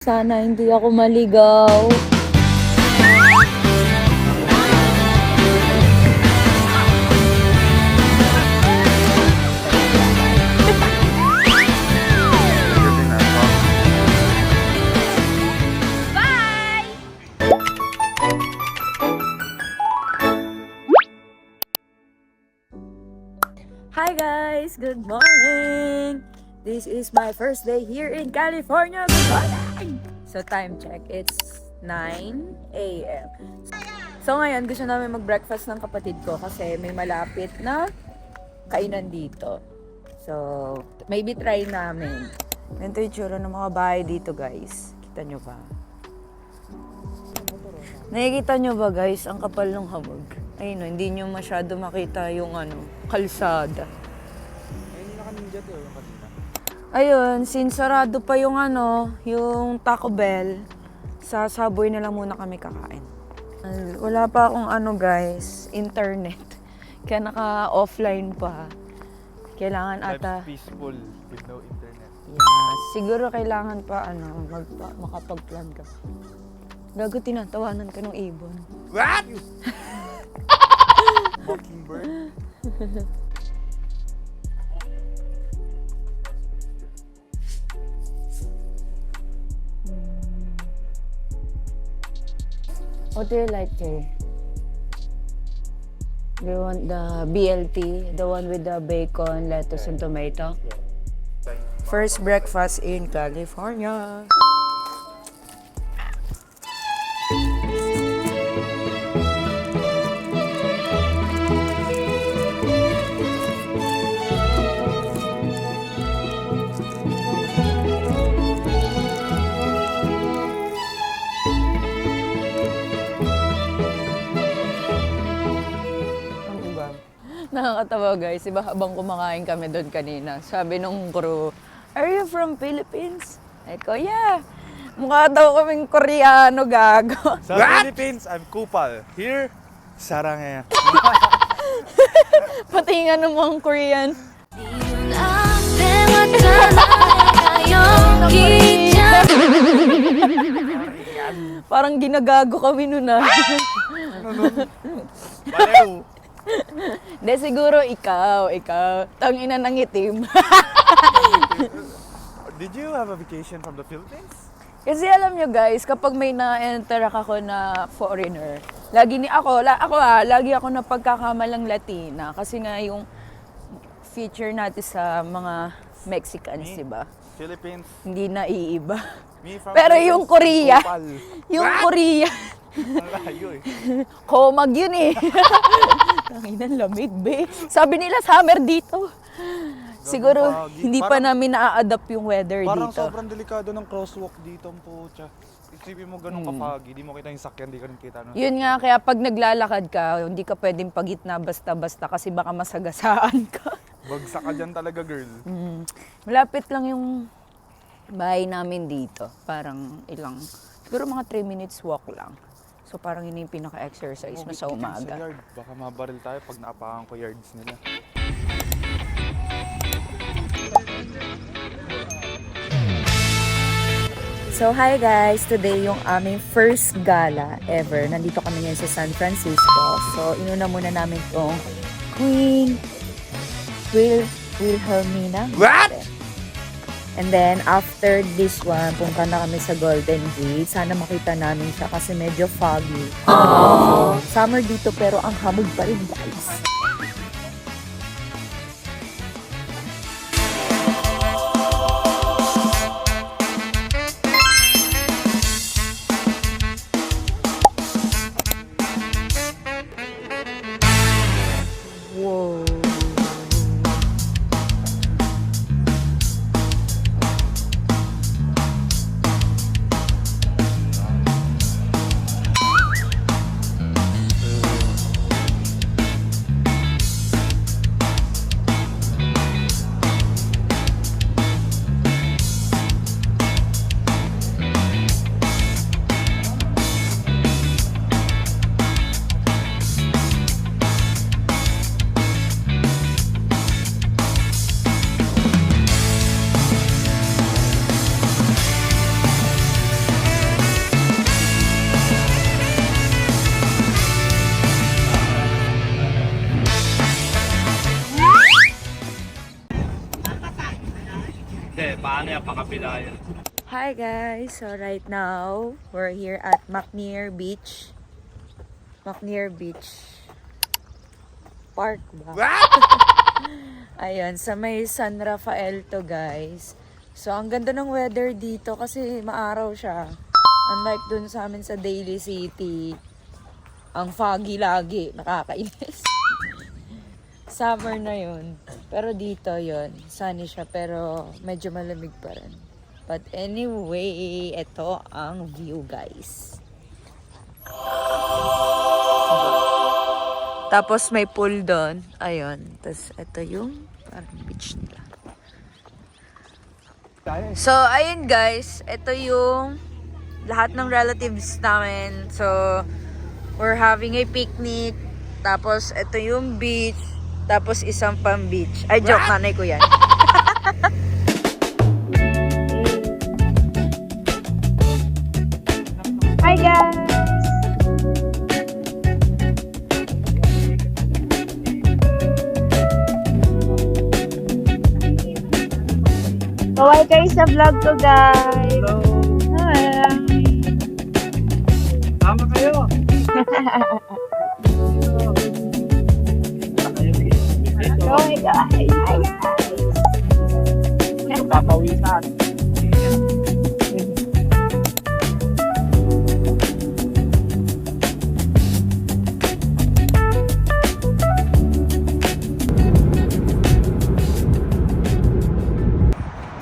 Sana hindi ako maligaw. Hi guys! Good morning! This is my first day here in California. Good morning! So time check, it's 9 a.m. So ngayon gusto namin mag-breakfast ng kapatid ko kasi may malapit na kainan dito. So maybe try namin. Ganito yung tsura ng mga bahay dito guys. Kita nyo ba? Nakikita nyo ba guys, ang kapal ng hamog? Ayun, hindi nyo masyado makita yung kalsada. Ayun, naka-ninja to yung kanina. Ayun, since sarado pa yung yung Taco Bell, sa Subway na lang muna kami kakain. Wala pa akong guys, internet. Kaya naka-offline pa. Kailangan ata... Life's peaceful with no internet. Yeah, siguro kailangan pa makapag-plan ka. Gago, tinatawanan ka ng ibon. What? Mockingbird? What do you like, Jay? Do you want the BLT? The one with the bacon, lettuce, and tomato? First breakfast in California. Nakakatawa guys, iba habang kumakain kami doon kanina, sabi nung crew, "Are you from Philippines?" Ako, "Yeah." Mukha daw kaming Koreano, gago. Sa Philippines, I'm Kupal. Here, Sarangaya. Pati nga namang Korean. Parang ginagago kami nun Balew. Hindi, siguro ikaw. Tangina ng itim. Did you have a vacation from the Philippines? Kasi alam nyo guys, kapag may na-interact ako na foreigner, lagi ako napagkakamalang Latina. Kasi nga yung feature natin sa mga Mexicans, diba? Philippines. Hindi na iiba. Me from Pero Philippines, yung Korea, Kupal. yung Korea, Ang layo eh. komag yun eh. Tanginan, lamig, be. Sabi nila summer dito. Siguro, hindi pa namin na-adapt yung weather Parang dito. sobrang delikado ng crosswalk dito, pucha. Isipin mo ganun ka-foggy, di mo kita yung sakyan, di ka rin kita. Yun nga, kaya pag naglalakad ka, hindi ka pwedeng pagitna basta-basta kasi baka masagasaan ka. Bagsak ka dyan talaga, girl. Malapit lang yung bahay namin dito. Parang siguro mga 3 minutes walk lang. So parang yun yung pinaka-exercise mo sa umaga. Sa yard. Baka mabaril tayo pag naapakan ko yards nila. So hi guys! Today yung aming first gala ever. Nandito kami ngayon sa San Francisco. So inuna muna namin tong Queen Wilhelmina. What? And then, after this one, punta na kami sa Golden Gate. Sana makita namin siya kasi medyo foggy. Summer dito pero ang hamog pa rin, guys. Wow. Napakapilaya. Hi guys! So right now, we're here at McNair Beach. McNair Beach Park ba? Ayun, sa may San Rafael to guys. So ang ganda ng weather dito kasi maaraw siya. Unlike dun sa amin sa Daly City, ang foggy lagi, nakakainis. Summer na yun. Pero dito yun, sunny siya pero medyo malamig pa rin. But anyway, ito ang view guys. Tapos may pool doon. Ayun. Tapos ito yung parang beach nila. So, ayun guys. Ito yung lahat ng relatives namin. So, we're having a picnic. Tapos, ito yung beach. Tapos, isang pang beach. Ay, joke. Nanay ko yan. Hi guys! Kaway kayo sa vlog ko guys! Hello! Hi! Tama kayo! Kaway guys! Hi guys! Papawisan.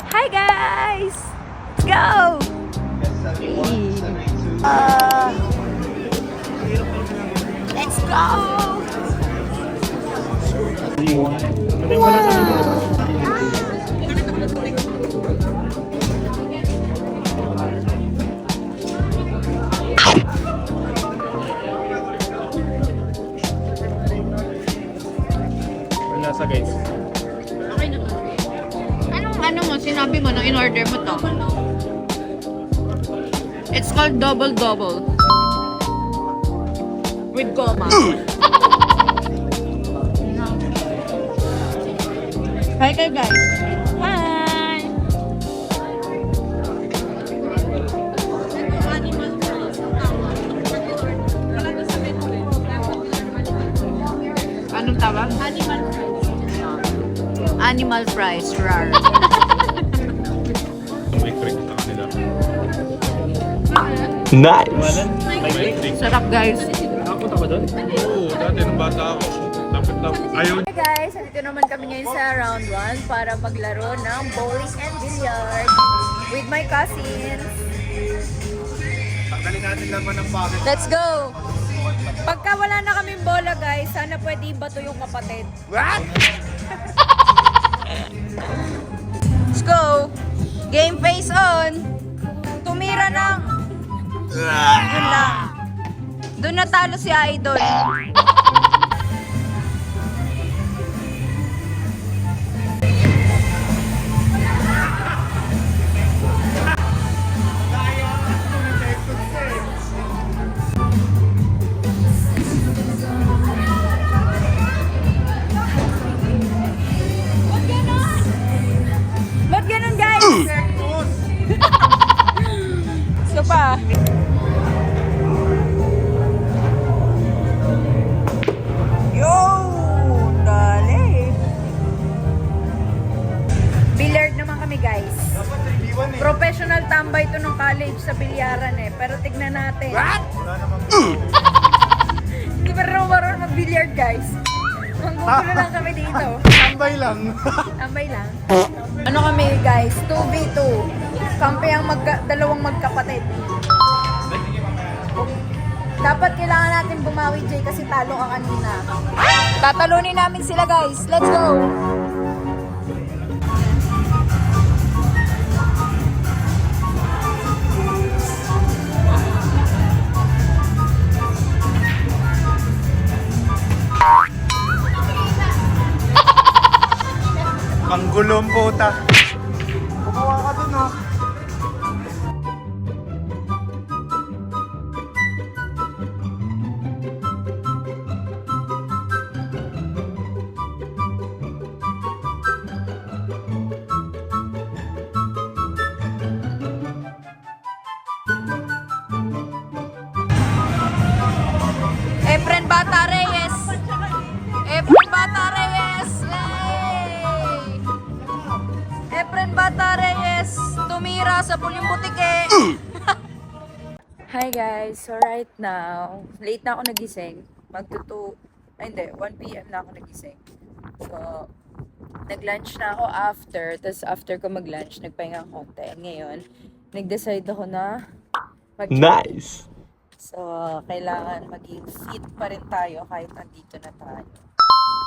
Hi guys! Let's go! Let's go! Wala sa guys. Ano mo, sinabi mo nung in-order mo to? It's called double-double. With goma. Hi kayo guys. Hi! Anong tawag? Animal fries, rar. May creek sa kanila. Nice. Sarap guys. Nakapunta ba doon? Oo, dati nung bata ako. Ayaw. Hi guys! Nandito naman kami ngayon sa round 1 para maglaro ng bowling and billiard with my cousins. Tanggalin natin laman ng bakit. Let's go! Pagka wala na kaming bola guys, sana pwede bato yung kapatid. What? Let's go! Game face on! Tumira ng... Yun lang. Doon natalo si Idol. Ba't ganun guys? So pa. Yo! Dali! Billiard naman kami guys. Professional tambay to nung college sa bilyaran eh. Pero tignan natin. What? Wala namang Hindi pa rin marunong mag-billiard guys. Manggugulo lang kami dito. tambay lang. Tambay lang. Ano kami guys? 2v2. Kampi ang dalawang magkapatid. Dapat kailangan natin bumawi, Jay, kasi talo ka kanina. Tatalunin namin sila guys. Let's go! Ang gulong puta. Kumawa ka dun oh. Hi guys! So right now, late na ako nagising. Hindi, 1 p.m. na ako nagising. So, nag-lunch na ako after. Tapos after ko mag-lunch, nagpahinga ako konti. Ngayon, nag-decide ako na Nice! So, kailangan maging fit pa rin tayo kahit nandito na tayo.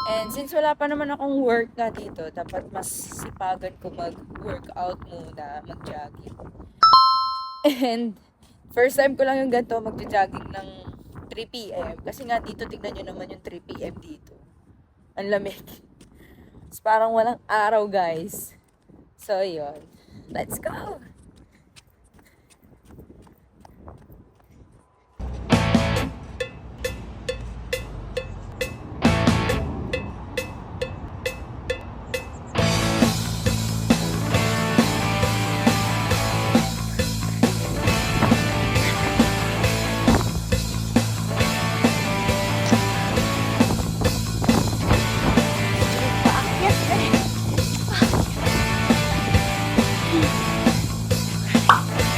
And since wala pa naman akong work nga dito, dapat mas sipagan ko mag-workout muna, mag-jogging. And first time ko lang yung ganito, mag-jogging ng 3 p.m. Kasi nga dito, tignan nyo naman yung 3 p.m. dito. Ang lamig. It's parang walang araw, guys. So, yun. Let's go!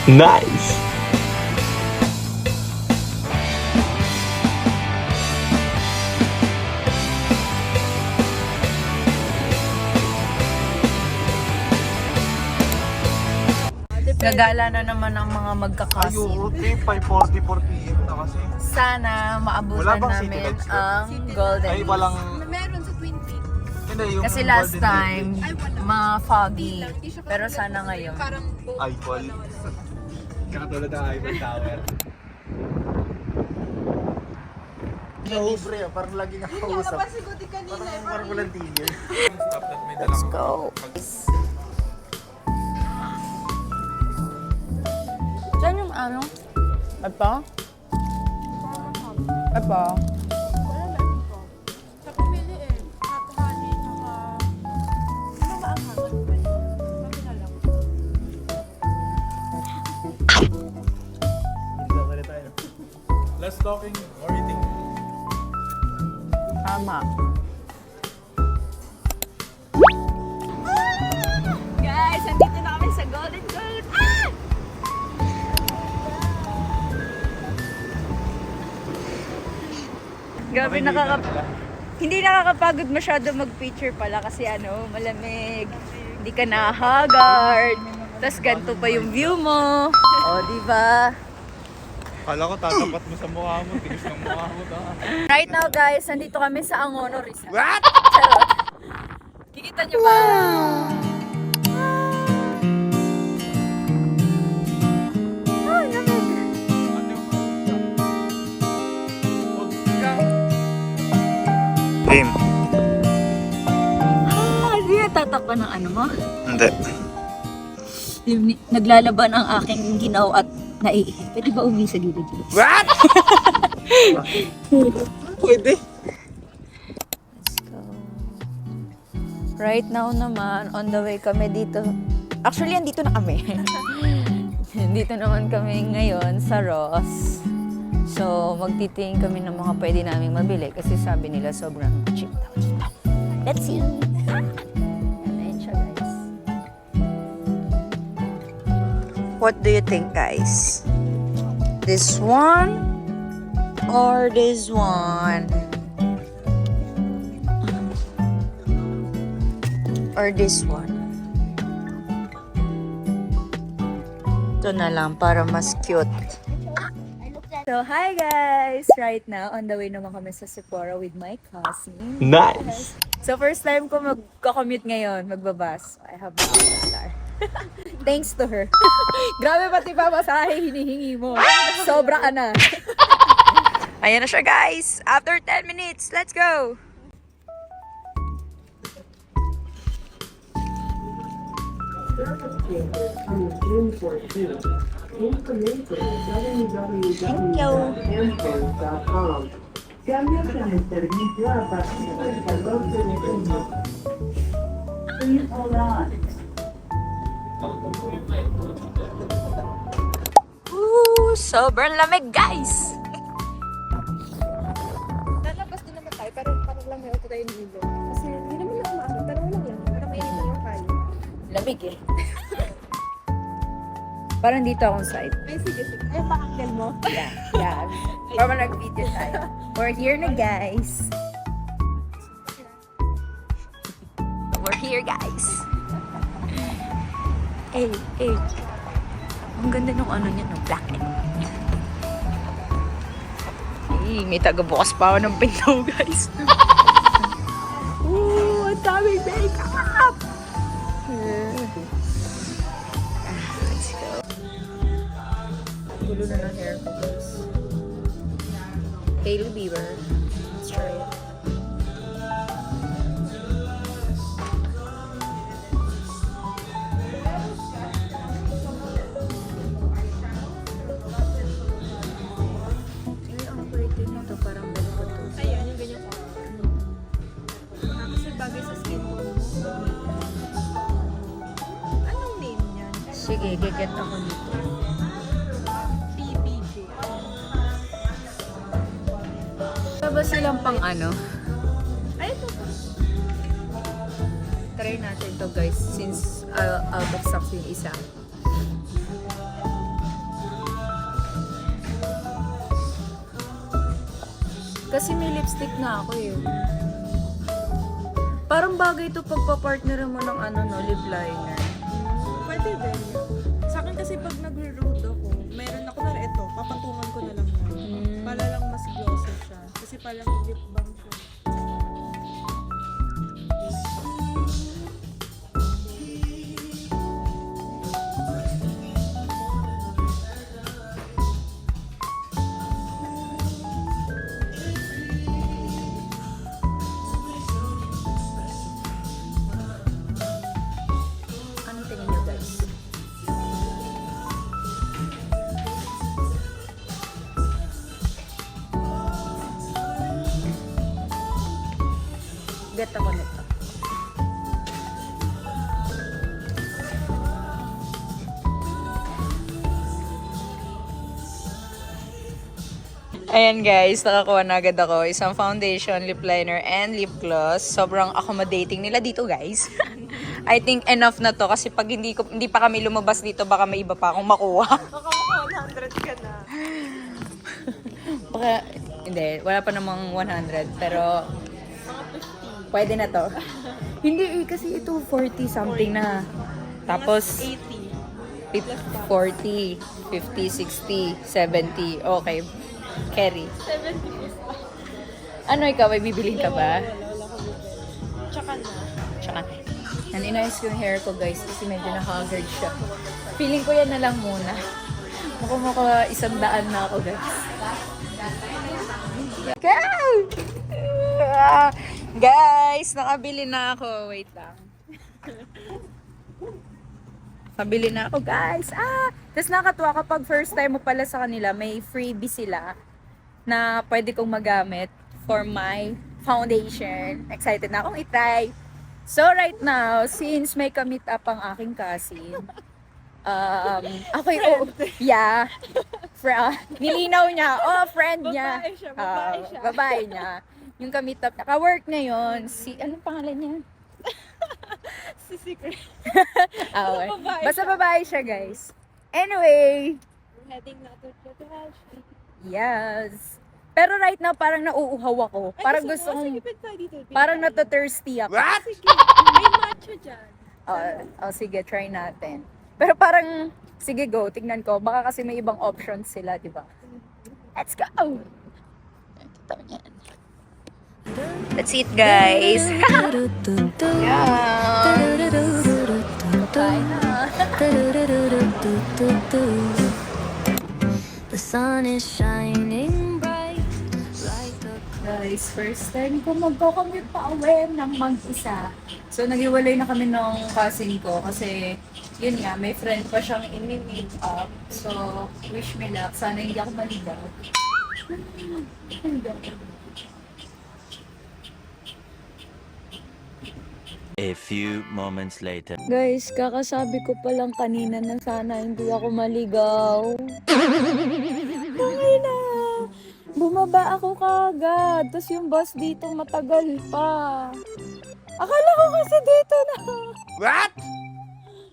Nice! Gagala na naman ang mga Ay, magkakasing. oo, 5:44 p.m. na kasi. Sana Wala maabutan bang City namin Lights doon? ang Golden Ay, Leaf. walang... Meron sa Twin Peaks. Hindi, yung Kasi last Golden time, Ay, wala. ma-foggy. Hindi siya Pero parang sana ngayon. Parang boat. Eyefall. Katulad ng Eiffel Tower. Sobre, parang lagi nga kausap. Pasiguti kanina. Parang walang tigil. Let's go! Saan yung ano? Ito? Ito? Sa pumili eh. Hot honey, saka... Ano ba ang hangat ba yun? Sabi na lang. Less talking or eating. Tama. Guys, andito na kami sa Golden Goat! Ah! Grabe, hindi nakakapagod masyado mag-picture pala kasi malamig. Hindi ka na-haggard. Tapos ganito pa yung view mo. O, di ba? Kala ko tatapat mo sa mukha mo, tigas ng mukha mo. Right now, guys, nandito kami sa Angono Rizal. What? Charot. Kikita nyo ba? Ay, lamig. Game. Hindi na tatakpan ng ano mo? Hindi. Naglalaban ang aking ginaw at naiihip. Pwede ba uwi sa gilid-gilid? What? Pwede. Let's go. Right now naman, on the way kami dito. Actually, andito na kami. Dito naman kami ngayon sa Ross. So, magtitingin kami ng mga pwede naming mabili kasi sabi nila sobrang cheap daw. Let's see. Ayan siya, guys. What do you think, guys? This one or this one? Or this one? Ito na lang para mas cute. So, hi guys! Right now, on the way naman kami sa Sephora with my cousin. Nice! So, first time ko magko-commute ngayon, magbabas. I have $1. Thanks to her. Grabe pati pa masahe hinihingi mo. Sobra ka na. Ayan na siya, guys. After 10 minutes, let's go! Thank you. Cambios en el servicio a partir del 14 de junio. Please hold on. Sobrang lamig, guys! Lalabas din naman tayo, pero parang lang may auto tayo nilo. Kasi hindi naman lang maano, pero walang lang. Parang mainit na yung kayo. Lamig eh. Parang dito akong side. Ay, sige. Ay, pakanggal mo. Yeah. Para nag-video tayo. We're here na, guys. We're here, guys. Hey. Ang ganda nung ano niya, no? Black and white. Hey, may taga-bukas pa ako ng pinto, guys. Ooh, ang daming makeup! Let's go. Gulo na ng hair ko, guys. Hailey Bieber. Let's try it. Ay, ang pretty nito. Parang balukot to. Ayan, yung ganyan ko. Kasi bagay sa skin ko. Anong name niyan? Sige, giget ako nito. PBJ. Wala ba silang pang ano? Ay, ito. Try natin to, guys, since out of stock yung isa. Kasi may lipstick na ako eh. Parang bagay to pagpa-partner mo ng ano, no, lip liner. Pwede din. Sa akin kasi pag nag-road ako, meron ako na ito. Papatungan ko na lang yan. Para lang mas glossy siya. Kasi parang lip balm siya. Anong tingin nyo, guys? Get ako nito. Ayan guys, nakakuha na agad ako. Isang foundation, lip liner, and lip gloss. Sobrang accommodating nila dito guys. I think enough na to kasi pag hindi pa kami lumabas dito, baka may iba pa akong makuha. Baka maka 100 ka na. Baka, hindi, wala pa namang 100, pero pwede na to. Hindi kasi ito 40 something na. Tapos 80. 40, 50, 60, 70. Okay. Carry. 70 Ano ikaw, may bibiling ka ba? Wala ko bibili. Tsaka na. Tsaka, naninayos ko yung hair ko guys kasi medyo na-haggard siya. Feeling ko yan na lang muna. Mukha 100 na ako guys. Go! Guys, nakabili na ako. Wait lang. Pabili na ako, guys. Tapos nakakatuwa kapag first time mo pala sa kanila, may freebie sila na pwede kong magamit for my foundation. Excited na akong itry. So right now, since may ka-meet up ang aking cousin, okay, yeah. Nilinaw niya, friend niya. Babae siya, babae siya. Babae niya. Yung ka-meet up, naka-work niya yun. Anong pangalan niya? Si Secret. Okay. Babae Basta babae siya, guys. Anyway, Heading na to Trash. yes. Pero right now, parang nauuhaw ako. Parang gusto kong, parang nato-thirsty ako. Sige, may matcha dyan. Sige, try natin. Pero parang, sige go, tignan ko. Baka kasi may ibang options sila, di ba? Let's go! Kita mo yan. That's it, guys. The sun is shining bright. Guys, first time ko magko-commute pa uwi ng mag-isa. So, naghiwalay na kami ng cousin ko kasi, yun nga, may friend pa siyang in-meet up. So, wish me luck. Sana hindi ako maligaw. A few moments later. Guys, kakasabi ko pa lang kanina na sana hindi ako maligaw. Okay na. Bumaba ako kagad. Tapos yung bus dito matagal pa. Akala ko kasi dito na. What?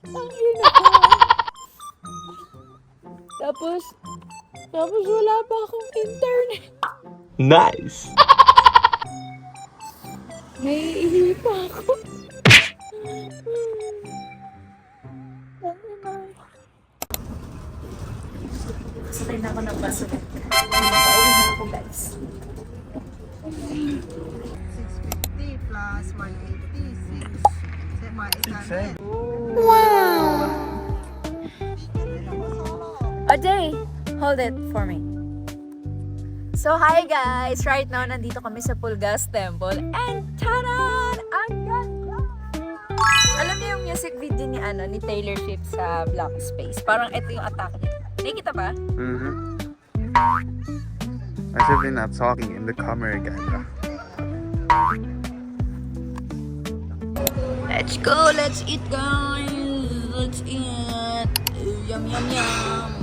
Ang ina ko. Tapos wala pa akong internet. Nice. Naiihi pa ako. Sakay na ako ng baso. Pauwi na ako, guys. 650 plus 186. Jay, hold it for me. So, hi guys! Right now, nandito kami sa Pulgas Temple. And taran! Ang ganda! Alam niyo yung music video ni Taylor Swift sa Black Space? Parang ito yung attack niya. Nakikita ba? As if we're not talking in the camera camera. Let's go! Let's eat, guys! Let's eat! Yum, yum, yum!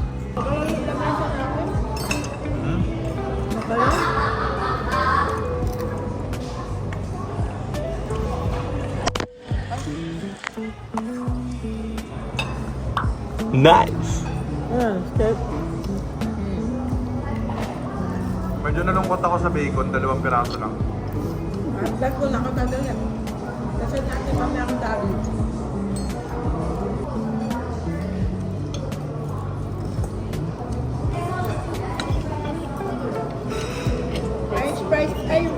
Nice. Medyo nalungkot ako sa bacon, 2 piraso lang. Hanggang ko lang ako dadalhin. Kasi natin kami ang dali.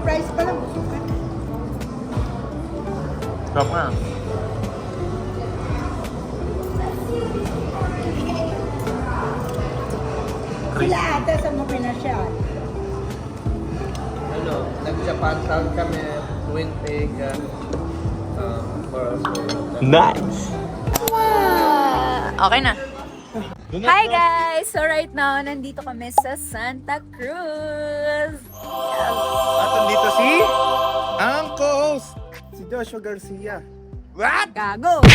Price pa lang. Stop nga. Sila ate sa mga pinasyan. Ano, nag-Japan town kami, Twin Peak, for Nice. Okay na. Hi guys! So right now, nandito kami sa Santa Cruz. At nandito si ang co-host, si Joshua Garcia. What? Gago!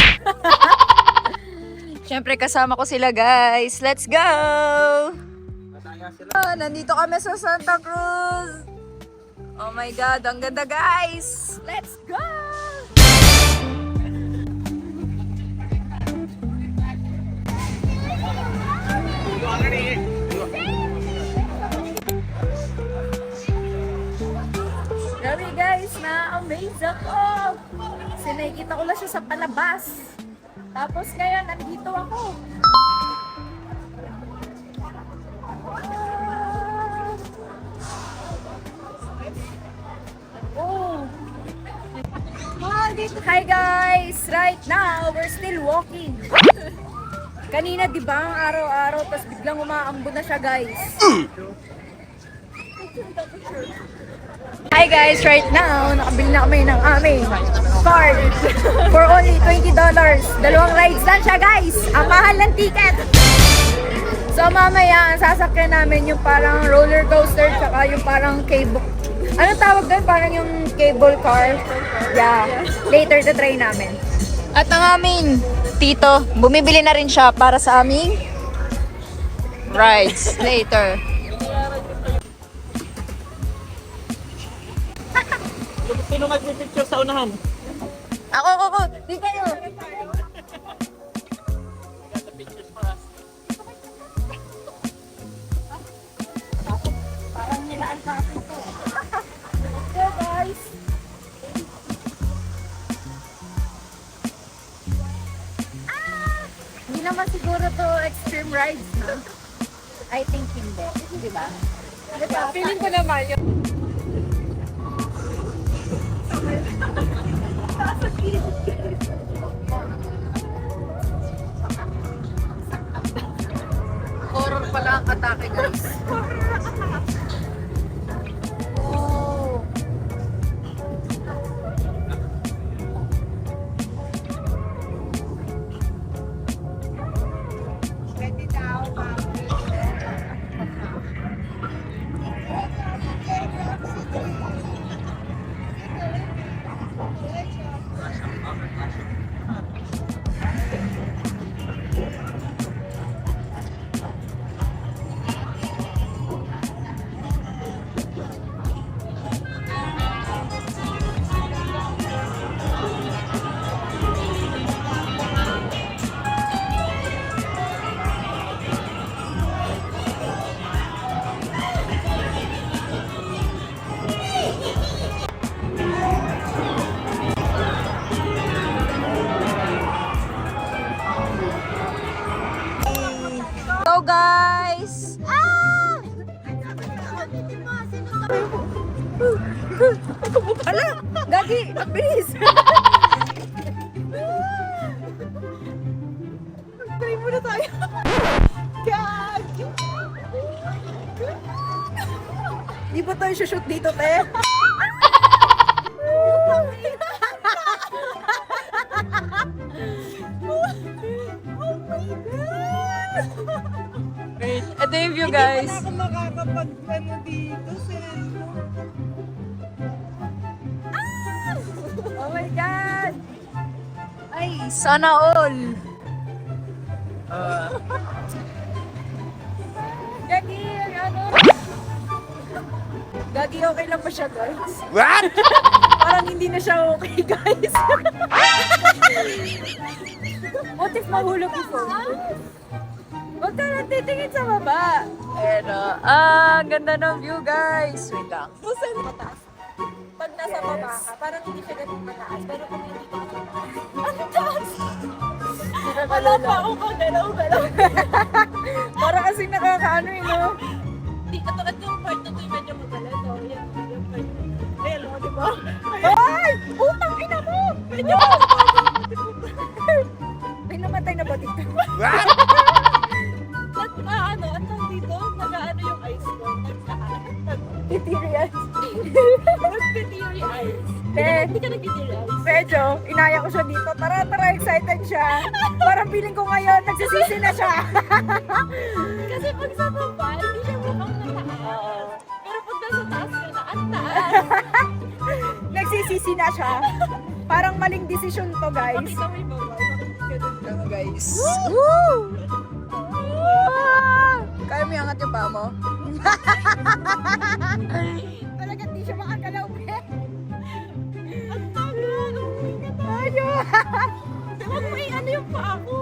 Siyempre kasama ko sila guys. Let's go! Nandito kami sa Santa Cruz. Oh my God, ang ganda guys! Let's go! Grabe guys, na-amaze ako! Kasi nakikita ko lang siya sa palabas. Tapos ngayon, nandito ako. Oh! Hi guys! Right now, we're still walking. Kanina, di ba, ang araw-araw, tapos biglang umaambo na siya, guys. Hi guys, right now, nakabili na kami ng aming card for only $20. 2 rides lang siya, guys. Ang mahal ng ticket. So mamaya, ang sasakyan namin yung parang roller coaster, tsaka yung parang cable. Ano tawag doon? Parang yung cable car. Yeah. Later, try namin. At ang aming tito, bumibili na rin siya para sa aming rides later. Sino mag-picture sa unahan? Ako. Di kayo. Parang nilaan sa akin to. Let's go, guys. Hindi naman siguro to extreme rides, no? I think hindi. Di ba? Feeling ko naman yun. Horror pala ang atake, guys. Oh. Ala! Gagi! Ang bilis! Try muna tayo. Gagi! Di ba tayo shoot dito, te? Wait, ito yung view, guys. Hindi pa na ako makakapag dito, Sendo. Oh my God! Ay, sana all! Gagi, ano? Gagi, okay lang ba siya, guys? What? Parang hindi na siya okay, guys. What if mahulog yung phone? Huwag ka lang titingin sa baba. Pero, ganda ng view, guys. Wait lang. Busan mataas. Pag nasa baba ka, parang hindi siya ganun mataas. Pero kung hindi ka ang taas! Wala pa ako galaw. Parang kasing nakakaano yun, no? Hindi katulad yung part na ito yung medyo magalit. Oh, yan, yung part. Hello, di ba? Ay! Putang ina mo! Medyo May namatay na ba dito? ano, ang tawag dito, nag-ano yung ice ko. Titirian. Nag-teary ice. Hindi ka nag-teary ice. Medyo, inaya ko siya dito. Tara, excited siya. Parang feeling ko ngayon, nagsisisi na siya. Kasi pag sa baba, hindi siya mukhang mataas. Pero pag nasa taas ka na, ang taas. Nagsisisi na siya. Parang maling desisyon to, guys. Pakita mo yung baba. Ganun lang. Guys. Woo! Kaya mo iangat yung paa mo? Talagang di siya makagalaw. Ang tagal. Ayo! Huwag mo ano yung paa ko.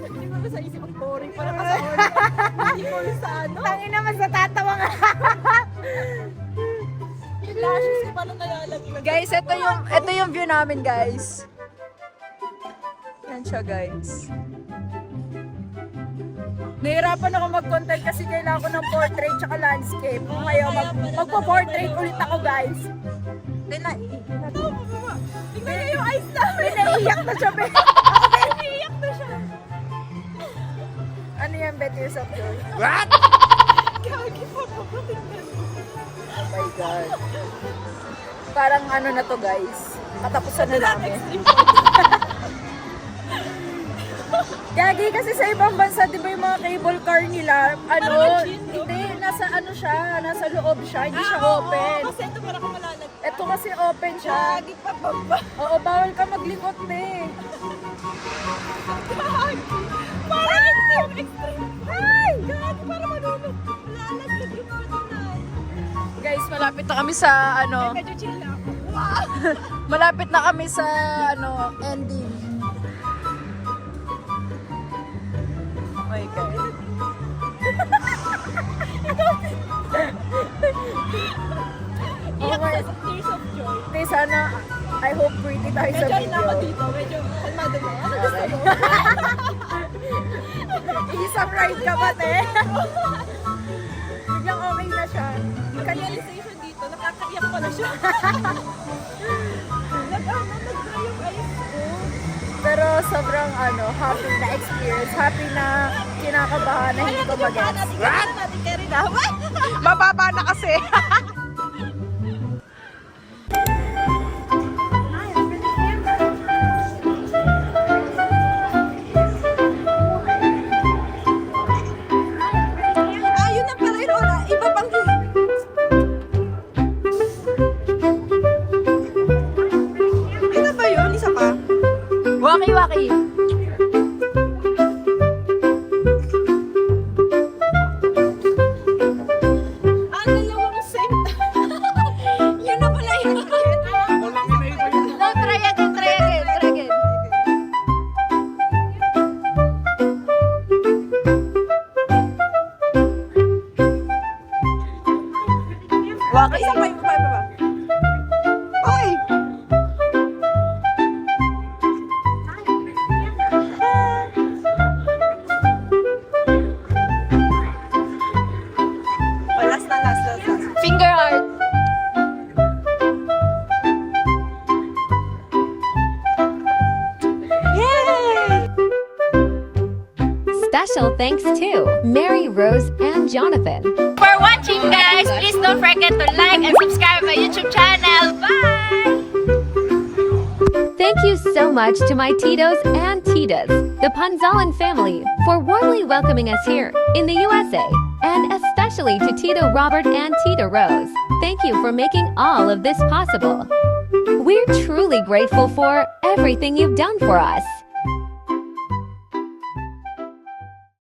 Hindi mo na sa isip ang boring. Parang ka sa hindi ko sa ano. Tangin naman sa tatawa nga. Yung lashes ko paano nalalaglag. Guys, ito yung view namin, guys. Yan siya, guys. Nahirapan ako mag-content kasi kailangan ko ng portrait tsaka landscape. Ngayon, magpo-portrait ulit ako, guys. Tingnan niyo yung eyes namin. Naiiyak na siya, be. Naiiyak na siya. Ano yan, bet yourself, Joy? Gagi pa pa. Oh my God. Parang ano na to, guys. Katapusan na namin. Gagi kasi sa ibang bansa, di ba yung mga cable car nila, ano, hindi, nasa ano siya, nasa loob siya, hindi siya open. Kasi ito parang malalaglag. Ito kasi open siya. Gagi pa baba. Oo, bawal ka maglikot, eh. Parang extreme. Ay! Gagi, parang manunod. Malalaglag yung patunan. Guys, malapit na kami sa, ano, Medyo chill lang ako. malapit na kami sa, ano, ending. Oh my God. Iyak Okay. sa tears of joy. Hindi, sana, I hope pretty tayo sa Medyo na ako video. dito. Medyo kalmado na. Ano gusto mo? Isang ride ka ba, te? Biglang okay na siya. Realization dito, nakakaiyak pala siya. Nag-dry yung eyes ko. Pero sobrang happy na experience. Happy na kinakabahan na hindi ko mag-gets. Natin carry na. Mababa na kasi. Ayun na pala yun. Wala. Iba pang ano ba yun? Isa pa? Waki-waki. Dalawang same time. Yun na pala yun. No, try again. Waki. Isa pa, iba pa. Oy! Last na. special thanks to Mary, Rose, and Jonathan. For watching, guys, please don't forget to like and subscribe my YouTube channel. Bye! Thank you so much to my Titos and Titas, the Panzalan family, for warmly welcoming us here in the USA, and especially to Tito Robert and Tita Rose. Thank you for making all of this possible. We're truly grateful for everything you've done for us.